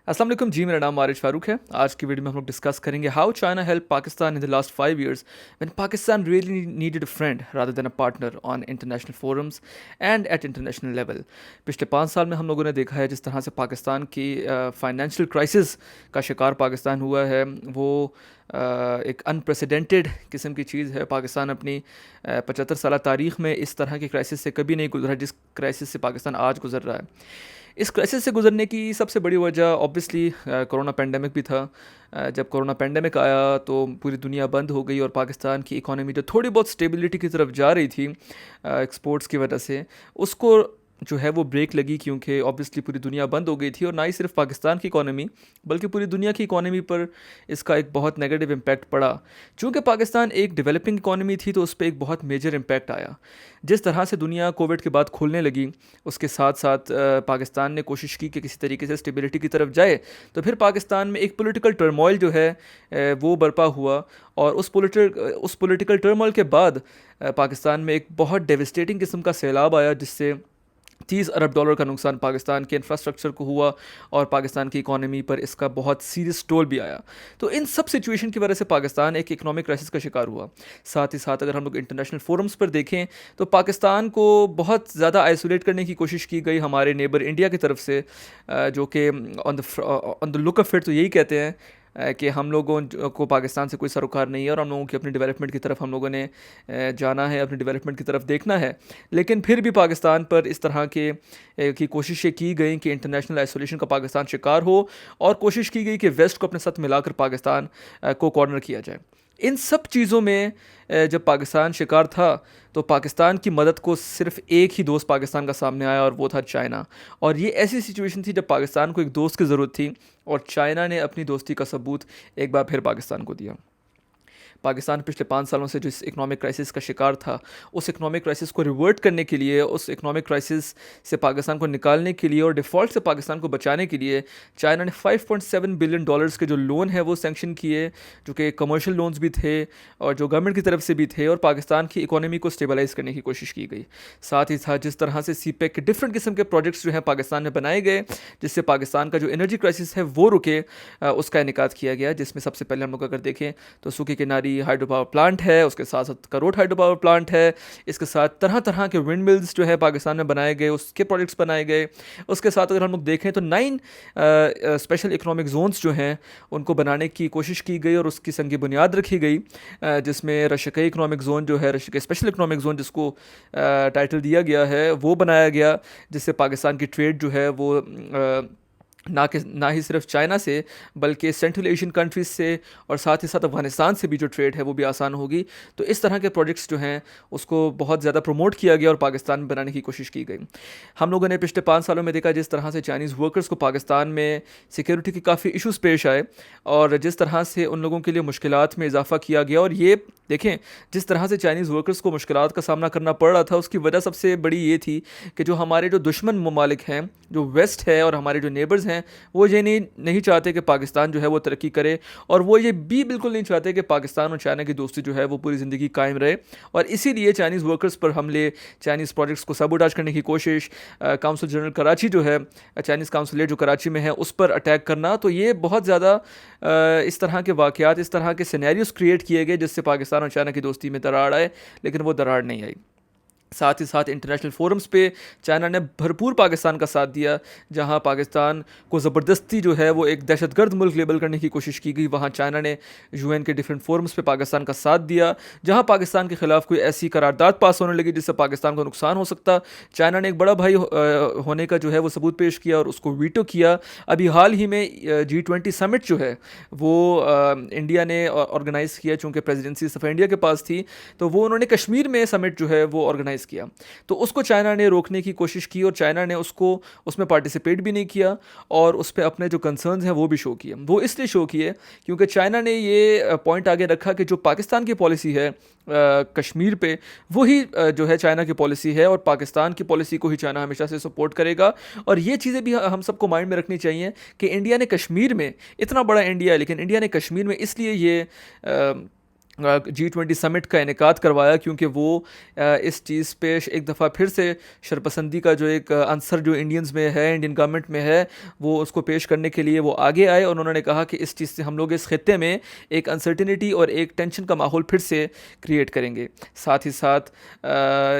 अस्सलाम वालेकुम जी, मेरा नाम आरिश फारूक है। आज की वीडियो में हम लोग डिस्कस करेंगे how China help Pakistan in the last 5 years when Pakistan really needed a friend rather than a partner on international forums and at international level. पिछले 5 साल में हम लोगों ने देखा है जिस तरह से पाकिस्तान की फाइनेंशियल क्राइसिस का शिकार पाकिस्तान हुआ है, वो एक अनप्रेसिडेंटेड किस्म की चीज़ है। पाकिस्तान अपनी 75 साल तारीख़ में इस तरह की क्राइसिस से कभी नहीं गुजरा जिस क्राइसिस से पाकिस्तान आज गुजर रहा है। इस क्राइसिस से गुजरने की सबसे बड़ी वजह ऑब्वियसली कोरोना पेंडेमिक भी था। जब कोरोना पेंडेमिक आया तो पूरी दुनिया बंद हो गई और पाकिस्तान की इकोनॉमी जो थोड़ी बहुत स्टेबिलिटी की तरफ जा रही थी एक्सपोर्ट्स की वजह से, उसको जो है वो ब्रेक लगी, क्योंकि ऑब्वियसली पूरी दुनिया बंद हो गई थी और ना ही सिर्फ पाकिस्तान की इकोनॉमी बल्कि पूरी दुनिया की इकोनॉमी पर इसका एक बहुत नेगेटिव इम्पैक्ट पड़ा। चूँकि पाकिस्तान एक डेवलपिंग इकोनॉमी थी तो उस पर एक बहुत मेजर इम्पैक्ट आया। जिस तरह से दुनिया कोविड के बाद खुलने लगी, उसके साथ साथ पाकिस्तान ने कोशिश की कि किसी तरीके से स्टेबिलिटी की तरफ जाए, तो फिर पाकिस्तान में एक पॉलिटिकल टर्मोइल जो है वो बर्पा हुआ। और उस पॉलिटिकल टर्मोइल के बाद पाकिस्तान में एक बहुत डेविस्टेटिंग किस्म का सैलाब आया, जिससे $30 अरब का नुकसान पाकिस्तान के इंफ्रास्ट्रक्चर को हुआ और पाकिस्तान की इकोनॉमी पर इसका बहुत सीरियस टोल भी आया। तो इन सब सिचुएशन की वजह से पाकिस्तान एक इकोनॉमिक क्राइसिस का शिकार हुआ। साथ ही साथ अगर हम लोग इंटरनेशनल फोरम्स पर देखें तो पाकिस्तान को बहुत ज़्यादा आइसोलेट करने की कोशिश की गई हमारे नेबर इंडिया की तरफ से, जो कि on the look of it तो यही कहते हैं कि हम लोगों को पाकिस्तान से कोई सरोकार नहीं है और हम लोगों की अपनी डेवलपमेंट की तरफ हम लोगों ने जाना है, अपनी डेवलपमेंट की तरफ देखना है। लेकिन फिर भी पाकिस्तान पर इस तरह के की कोशिशें की गई कि इंटरनेशनल आइसोलेशन का पाकिस्तान शिकार हो, और कोशिश की गई कि वेस्ट को अपने साथ मिलाकर पाकिस्तान को कॉर्नर किया जाए। इन सब चीज़ों में जब पाकिस्तान शिकार था तो पाकिस्तान की मदद को सिर्फ एक ही दोस्त पाकिस्तान का सामने आया और वो था चाइना। और ये ऐसी सिचुएशन थी जब पाकिस्तान को एक दोस्त की ज़रूरत थी और चाइना ने अपनी दोस्ती का सबूत एक बार फिर पाकिस्तान को दिया। पाकिस्तान पिछले 5 सालों से जो इस इकोनॉमिक क्राइसिस का शिकार था, उस इकोनॉमिक क्राइसिस को रिवर्ट करने के लिए, उस इकोनॉमिक क्राइसिस से पाकिस्तान को निकालने के लिए और डिफ़ॉल्ट से पाकिस्तान को बचाने के लिए चाइना ने $5.7 बिलियन के जो लोन है वो सैंक्शन किए, जो कि कमर्शियल लोन्स भी थे और जो गवर्नमेंट की तरफ से भी थे, और पाकिस्तान की इकोनॉमी को स्टेबलाइज करने की कोशिश की गई। साथ ही साथ जिस तरह से CPEC के डिफरेंट किस्म के प्रोजेक्ट्स जो हैं पाकिस्तान में बनाए गए, जिससे पाकिस्तान का जो एनर्जी क्राइसिस है वो रुके, उसका इनेकाद किया गया। जिसमें सबसे पहले हम लोग अगर देखें तो सूखी किनारी हाइड्रो पावर प्लांट है, उसके साथ साथ करोट हाइड्रो पावर प्लांट है, इसके साथ तरह तरह के विंड मिल्स जो है पाकिस्तान में बनाए गए, उसके प्रोजेक्ट्स बनाए गए। उसके साथ अगर हम लोग देखें तो 9 स्पेशल इकोनॉमिक जोन्स जो हैं उनको बनाने की कोशिश की गई और उसकी संगी बुनियाद रखी गई, जिसमें रशियाई इकोनॉमिक जोन जो है, रशिया स्पेशल इकोनॉमिक जोन जिसको टाइटल दिया गया है, वो बनाया गया, जिससे पाकिस्तान की ट्रेड जो है वो ना ही सिर्फ चाइना से बल्कि सेंट्रल एशियन कंट्रीज़ से और साथ ही साथ अफगानिस्तान से भी जो ट्रेड है वो भी आसान होगी। तो इस तरह के प्रोजेक्ट्स जो हैं उसको बहुत ज़्यादा प्रमोट किया गया और पाकिस्तान में बनाने की कोशिश की गई। हम लोगों ने पिछले 5 सालों में देखा जिस तरह से चाइनीज़ वर्कर्स को पाकिस्तान में सिक्योरिटी के काफ़ी इशूज़ पेश आए और जिस तरह से उन लोगों के लिए मुश्किलात में इजाफा किया गया। और ये देखें, जिस तरह से चाइनीज़ वर्कर्स को मुश्किलात का सामना करना पड़ रहा था, उसकी वजह सबसे बड़ी ये थी कि जो हमारे जो दुश्मन ममालिक हैं, जो वेस्ट है और हमारे जो नेबर्स हैं, वो ये नहीं चाहते कि पाकिस्तान जो है वो तरक्की करे, और वो ये भी बिल्कुल नहीं चाहते कि पाकिस्तान और चाइना की दोस्ती जो है वो पूरी ज़िंदगी कायम रहे। और इसीलिए चाइनीज़ वर्कर्स पर हमले, चाइनीज़ प्रोजेक्ट्स को सबोटाज करने की कोशिश, काउंसिल जनरल कराची जो है, चाइनीज़ काउंसलेट जो कराची में है, उस पर अटैक करना, तो ये बहुत ज़्यादा इस तरह के वाक़यात, इस तरह के सिनेरियोस क्रिएट किए गए जिससे पाकिस्तान और चाइना की दोस्ती में दरार आए, लेकिन वो दरार नहीं आई। साथ ही साथ इंटरनेशनल फोरम्स पे चाइना ने भरपूर पाकिस्तान का साथ दिया, जहां पाकिस्तान को ज़बरदस्ती जो है वो एक दहशतगर्द मुल्क लेबल करने की कोशिश की गई। वहां चाइना ने UN के डिफरेंट फोरम्स पे पाकिस्तान का साथ दिया, जहां पाकिस्तान के ख़िलाफ़ कोई ऐसी करारदाद पास होने लगी जिससे पाकिस्तान को नुकसान हो सकता। चाइना ने एक बड़ा भाई होने का जो है वो सबूत पेश किया और उसको वीटो किया। अभी हाल ही में G20 समिट जो है वो इंडिया ने ऑर्गेनाइज़ किया, चूँकि प्रेसिडेंसी सफ़ा इंडिया के पास थी, तो वो उन्होंने कश्मीर में समिट जो है वो ऑर्गेनाइज़ किया। तो उसको चाइना ने रोकने की कोशिश की और चाइना ने उसमें पार्टिसिपेट भी नहीं किया और उस पर अपने जो कंसर्न्स हैं वो भी शो किए। वो इसलिए शो किए क्योंकि चाइना ने ये पॉइंट आगे रखा कि जो पाकिस्तान की पॉलिसी है कश्मीर पे, वही जो है चाइना की पॉलिसी है और पाकिस्तान की पॉलिसी को ही चाइना हमेशा से सपोर्ट करेगा। और ये चीज़ें भी हम सबको माइंड में रखनी चाहिए कि इंडिया ने कश्मीर में, इतना बड़ा इंडिया है लेकिन इंडिया ने कश्मीर में इसलिए ये G20 समिट का इनेकाद करवाया, क्योंकि वो इस चीज़ पे एक दफ़ा फिर से शरपसंदी का जो एक आंसर जो इंडियंस में है, इंडियन गवर्नमेंट में है, वो उसको पेश करने के लिए वो आगे आए और उन्होंने कहा कि इस चीज़ से हम लोग इस खत्े में एक अनसर्टिनिटी और एक टेंशन का माहौल फिर से क्रिएट करेंगे। साथ ही साथ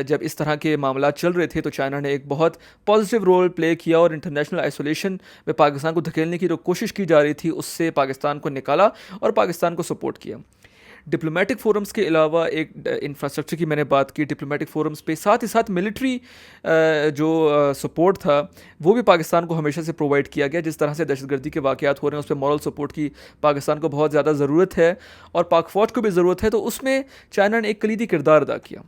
जब इस तरह के मामला चल रहे थे तो चाइना ने एक बहुत पॉजिटिव रोल प्ले किया और इंटरनेशनल आइसोलेशन में पाकिस्तान को धकेलने की जो कोशिश की जा रही थी उससे पाकिस्तान को निकाला और पाकिस्तान को सपोर्ट किया। डिप्लोमेटिक फोरम्स के अलावा एक इंफ्रास्ट्रक्चर की मैंने बात की डिप्लोमेटिक फोरम्स पे, साथ ही साथ मिलिट्री जो सपोर्ट था वो भी पाकिस्तान को हमेशा से प्रोवाइड किया गया। जिस तरह से दहशतगर्दी के वाक़यात हो रहे हैं उस पर मॉरल सपोर्ट की पाकिस्तान को बहुत ज़्यादा ज़रूरत है और पाक फ़ौज को भी ज़रूरत है, तो उसमें चाइना ने एक कलीदी किरदार अदा किया।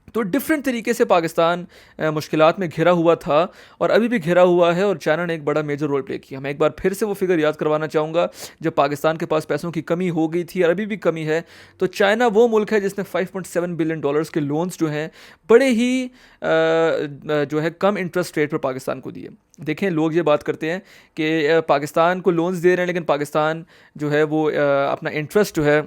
तो डिफरेंट तरीके से पाकिस्तान मुश्किलात में घिरा हुआ था और अभी भी घिरा हुआ है और चाइना ने एक बड़ा मेजर रोल प्ले किया। मैं एक बार फिर से वो फिगर याद करवाना चाहूँगा, जब पाकिस्तान के पास पैसों की कमी हो गई थी और अभी भी कमी है, तो चाइना वो मुल्क है जिसने $5.7 बिलियन के लोन्स जो हैं बड़े ही जो है कम इंटरेस्ट रेट पर पाकिस्तान को दिए। देखें, लोग ये बात करते हैं कि पाकिस्तान को लोन्स दे रहे हैं, लेकिन पाकिस्तान जो है वो अपना इंटरेस्ट जो है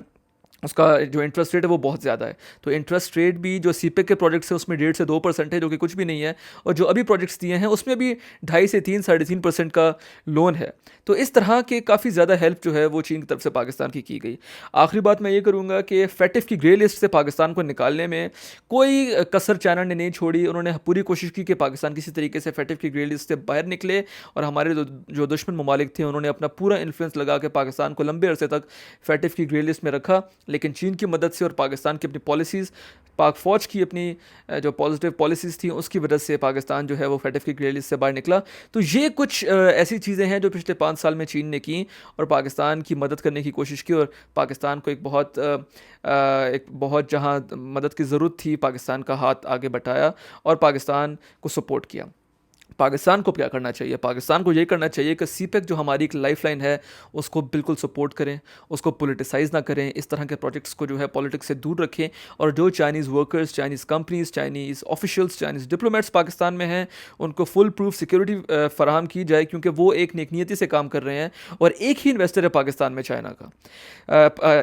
उसका जो इंटरेस्ट रेट है वो बहुत ज़्यादा है। तो इंटरेस्ट रेट भी जो सीपेक के प्रोजेक्ट्स है उसमें 1.5 से 2% है, जो कि कुछ भी नहीं है, और जो अभी प्रोजेक्ट्स दिए हैं उसमें भी 2.5 से 3, 3.5% का लोन है। तो इस तरह के काफ़ी ज़्यादा हेल्प जो है वो चीन की तरफ से पाकिस्तान की गई। आखिरी बात मैं ये करूँगा कि फैटिफ की ग्रे लिस्ट से पाकिस्तान को निकालने में कोई कसर चाइना ने नहीं छोड़ी। उन्होंने पूरी कोशिश की कि पाकिस्तान किसी तरीके से फैटिफ की ग्रे लिस्ट से बाहर निकले, और हमारे जो दुश्मन ममालिक थे उन्होंने अपना पूरा इन्फ्लुएंस लगा के पाकिस्तान को लंबे अरसे तक फैटिफ की ग्रे लिस्ट में रखा। लेकिन चीन की मदद से और पाकिस्तान की अपनी पॉलिसीज़, पाक फ़ौज की अपनी जो पॉजिटिव पॉलिसीज़ थी उसकी वजह से पाकिस्तान जो है वो फैटिफ की ग्रे लिस्ट से बाहर निकला। तो ये कुछ ऐसी चीज़ें हैं जो पिछले 5 साल में चीन ने की और पाकिस्तान की मदद करने की कोशिश की, और पाकिस्तान को एक बहुत जहाँ मदद की ज़रूरत थी पाकिस्तान का हाथ आगे बढ़ाया और पाकिस्तान को सपोर्ट किया। पाकिस्तान को क्या करना चाहिए? पाकिस्तान को ये करना चाहिए कि सीपेक जो हमारी एक लाइफलाइन है उसको बिल्कुल सपोर्ट करें, उसको पॉलिटिसाइज़ ना करें, इस तरह के प्रोजेक्ट्स को जो है पॉलिटिक्स से दूर रखें, और जो Chinese workers, Chinese companies, Chinese officials, Chinese diplomats Pakistan में हैं उनको फुल प्रूफ सिक्योरिटी फराहम की जाए, क्योंकि वो एक नेकनीयती से काम कर रहे हैं। और एक ही इन्वेस्टर है पाकिस्तान में चाइना का,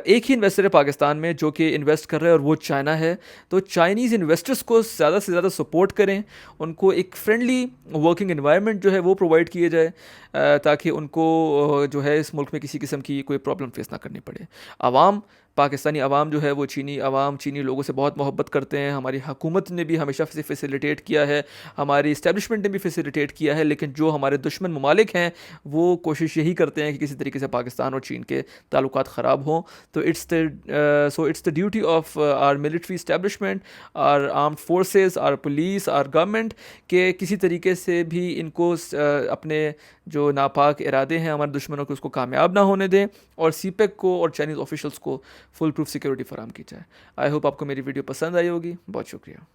एक ही इन्वेस्टर है पाकिस्तान में जो कि इन्वेस्ट कर रहा है और वो चाइना है। तो चाइनीज़ इन्वेस्टर्स को ज़्यादा से ज़्यादा सपोर्ट करें, उनको एक फ्रेंडली वर्किंग एनवायरनमेंट जो है वो प्रोवाइड किए जाए, ताकि उनको जो है इस मुल्क में किसी किस्म की कोई प्रॉब्लम फेस ना करनी पड़े। आवाम, पाकिस्तानी आवाम जो है वो चीनी लोगों से बहुत मोहब्बत करते हैं। हमारी हुकूमत ने भी हमेशा से फैसिलिटेट किया है, हमारी इस्टेब्लिशमेंट ने भी फैसिलिटेट किया है, लेकिन जो हमारे दुश्मन ममालिक हैं वो कोशिश यही करते हैं कि किसी तरीके से पाकिस्तान और चीन के ताल्लुकात ख़राब हों। तो it's the duty of our military establishment, our armed forces, our police, our government के किसी तरीके से भी इनको अपने जो नापाक इरादे हैं हमारे दुश्मनों के उसको कामयाब ना होने दें, और सीपेक को और चाइनीज़ ऑफिशियल्स को फुल प्रूफ सिक्योरिटी फराहम की जाए। आई होप आपको मेरी वीडियो पसंद आई होगी। बहुत शुक्रिया।